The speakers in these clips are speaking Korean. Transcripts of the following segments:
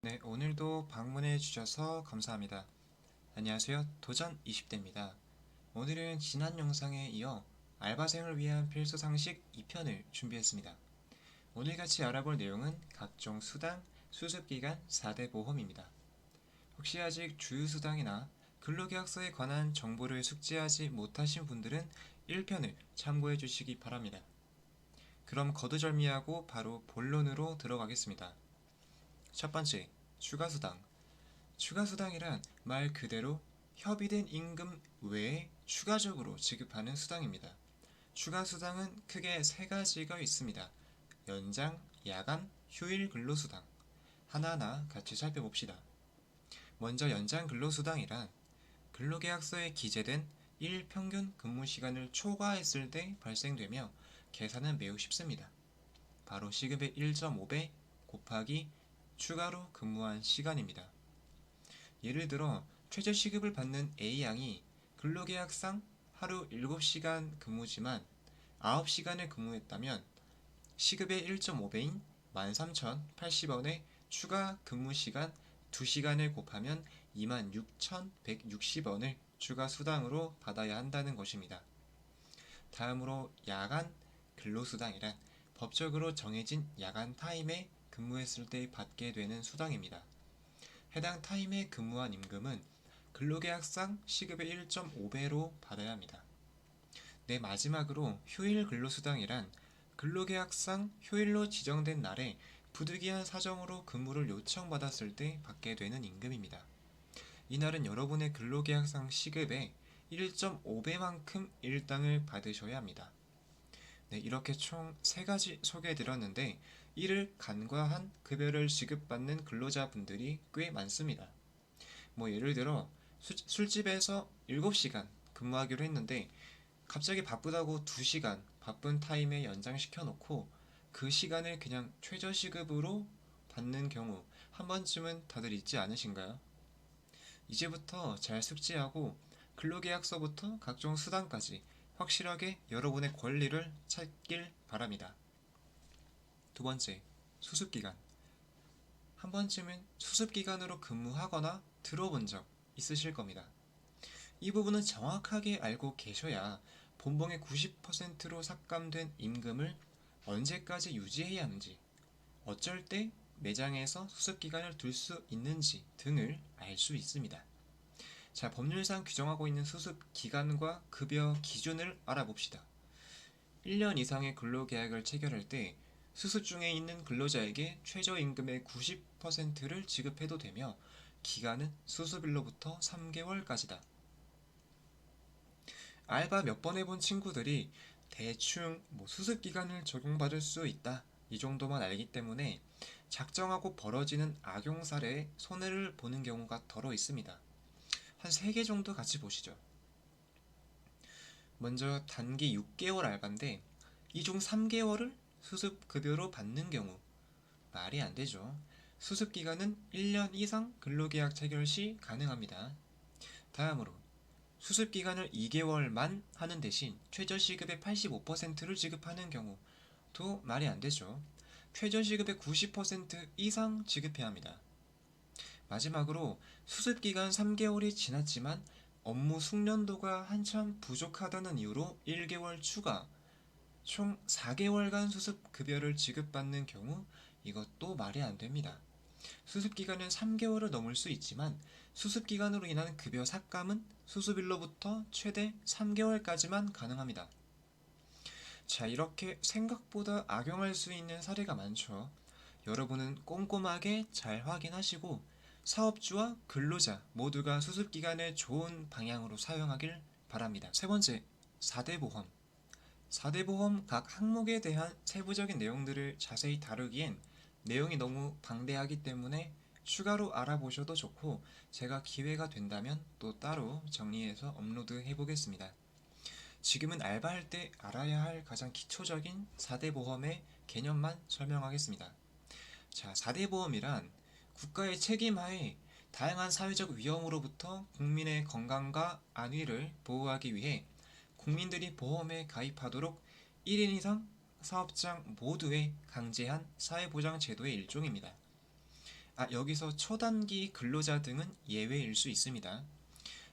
네, 오늘도 방문해 주셔서 감사합니다. 안녕하세요. 도전 20대입니다. 오늘은 지난 영상에 이어 알바생을 위한 필수 상식 2편을 준비했습니다. 오늘 같이 알아볼 내용은 각종 수당, 수습기간 4대 보험입니다. 혹시 아직 주유수당이나 근로계약서에 관한 정보를 숙지하지 못하신 분들은 1편을 참고해 주시기 바랍니다. 그럼 거두절미하고 바로 본론으로 들어가겠습니다. 첫 번째, 추가수당. 추가수당이란 말 그대로 협의된 임금 외에 추가적으로 지급하는 수당입니다. 추가수당은 크게 세 가지가 있습니다. 연장, 야간, 휴일 근로수당. 하나하나 같이 살펴봅시다. 먼저 연장 근로수당이란 근로계약서에 기재된 일 평균 근무시간을 초과했을 때 발생되며 계산은 매우 쉽습니다. 바로 시급의 1.5배 곱하기 추가로 근무한 시간입니다. 예를 들어 최저시급을 받는 A양이 근로계약상 하루 7시간 근무지만 9시간을 근무했다면 시급의 1.5배인 13,080원에 추가 근무시간 2시간을 곱하면 26,160원을 추가 수당으로 받아야 한다는 것입니다. 다음으로 야간 근로수당이란 법적으로 정해진 야간 타임에 근무했을 때 받게 되는 수당입니다. 해당 타임에 근무한 임금은 근로계약상 시급의 1.5배로 받아야 합니다. 네, 마지막으로 휴일 근로수당이란 근로계약상 휴일로 지정된 날에 부득이한 사정으로 근무를 요청받았을 때 받게 되는 임금입니다. 이날은 여러분의 근로계약상 시급의 1.5배만큼 일당을 받으셔야 합니다. 네, 이렇게 총 3가지 소개해드렸는데 이를 간과한 급여를 지급받는 근로자분들이 꽤 많습니다. 예를 들어 술집에서 7시간 근무하기로 했는데 갑자기 바쁘다고 2시간 바쁜 타임에 연장시켜 놓고 그 시간을 그냥 최저시급으로 받는 경우 한 번쯤은 다들 있지 않으신가요? 이제부터 잘 숙지하고 근로계약서부터 각종 수당까지 확실하게 여러분의 권리를 찾길 바랍니다. 두 번째, 수습기간. 한 번쯤은 수습기간으로 근무하거나 들어본 적 있으실 겁니다. 이 부분은 정확하게 알고 계셔야 본봉의 90%로 삭감된 임금을 언제까지 유지해야 하는지, 어쩔 때 매장에서 수습기간을 둘 수 있는지 등을 알 수 있습니다. 자, 법률상 규정하고 있는 수습기간과 급여 기준을 알아봅시다. 1년 이상의 근로계약을 체결할 때 수습 중에 있는 근로자에게 최저임금의 90%를 지급해도 되며 기간은 수습일로부터 3개월까지다. 알바 몇 번 해본 친구들이 대충 수습기간을 적용받을 수 있다 이 정도만 알기 때문에 작정하고 벌어지는 악용 사례에 손해를 보는 경우가 더러 있습니다. 한 3개 정도 같이 보시죠. 먼저 단기 6개월 알바인데 이 중 3개월을 수습급여로 받는 경우 말이 안 되죠. 수습기간은 1년 이상 근로계약 체결 시 가능합니다. 다음으로 수습기간을 2개월만 하는 대신 최저시급의 85%를 지급하는 경우도 말이 안 되죠. 최저시급의 90% 이상 지급해야 합니다. 마지막으로 수습기간 3개월이 지났지만 업무 숙련도가 한참 부족하다는 이유로 1개월 추가, 총 4개월간 수습급여를 지급받는 경우 이것도 말이 안 됩니다. 수습기간은 3개월을 넘을 수 있지만 수습기간으로 인한 급여 삭감은 수습일로부터 최대 3개월까지만 가능합니다. 자, 이렇게 생각보다 악용할 수 있는 사례가 많죠. 여러분은 꼼꼼하게 잘 확인하시고 사업주와 근로자 모두가 수습기간을 좋은 방향으로 사용하길 바랍니다. 세 번째, 4대 보험. 4대 보험 각 항목에 대한 세부적인 내용들을 자세히 다루기엔 내용이 너무 방대하기 때문에 추가로 알아보셔도 좋고 제가 기회가 된다면 또 따로 정리해서 업로드해 보겠습니다. 지금은 알바할 때 알아야 할 가장 기초적인 4대 보험의 개념만 설명하겠습니다. 자, 4대 보험이란 국가의 책임하에 다양한 사회적 위험으로부터 국민의 건강과 안위를 보호하기 위해 국민들이 보험에 가입하도록 1인 이상 사업장 모두에 강제한 사회보장 제도의 일종입니다. 여기서 초단기 근로자 등은 예외일 수 있습니다.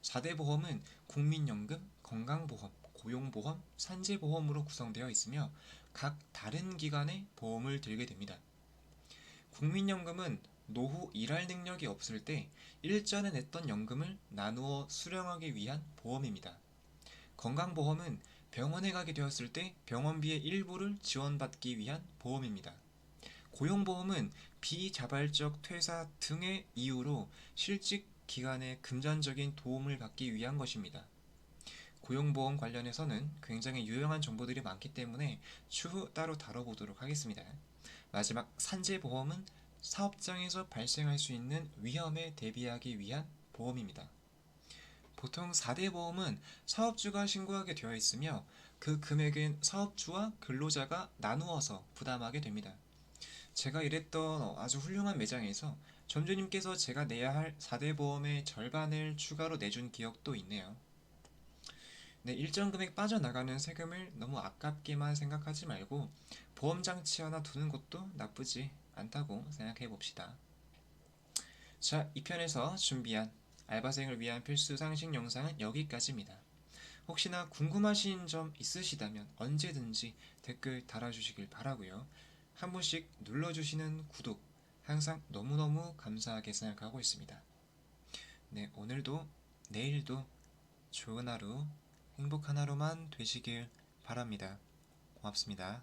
4대 보험은 국민연금, 건강보험, 고용보험, 산재보험으로 구성되어 있으며 각 다른 기관의 보험을 들게 됩니다. 국민연금은 노후 일할 능력이 없을 때 일전에 냈던 연금을 나누어 수령하기 위한 보험입니다. 건강보험은 병원에 가게 되었을 때 병원비의 일부를 지원받기 위한 보험입니다. 고용보험은 비자발적 퇴사 등의 이유로 실직 기간에 금전적인 도움을 받기 위한 것입니다. 고용보험 관련해서는 굉장히 유용한 정보들이 많기 때문에 추후 따로 다뤄보도록 하겠습니다. 마지막 산재보험은 사업장에서 발생할 수 있는 위험에 대비하기 위한 보험입니다. 보통 4대 보험은 사업주가 신고하게 되어 있으며 그 금액은 사업주와 근로자가 나누어서 부담하게 됩니다. 제가 일했던 아주 훌륭한 매장에서 점주님께서 제가 내야 할 4대 보험의 절반을 추가로 내준 기억도 있네요. 네, 일정 금액 빠져나가는 세금을 너무 아깝게만 생각하지 말고 보험 장치 하나 두는 것도 나쁘지 않다고 생각해 봅시다. 자, 2편에서 준비한 알바생을 위한 필수 상식 영상은 여기까지입니다. 혹시나 궁금하신 점 있으시다면 언제든지 댓글 달아주시길 바라고요. 한 번씩 눌러주시는 구독 항상 너무너무 감사하게 생각하고 있습니다. 네, 오늘도 내일도 좋은 하루, 행복한 하루만 되시길 바랍니다. 고맙습니다.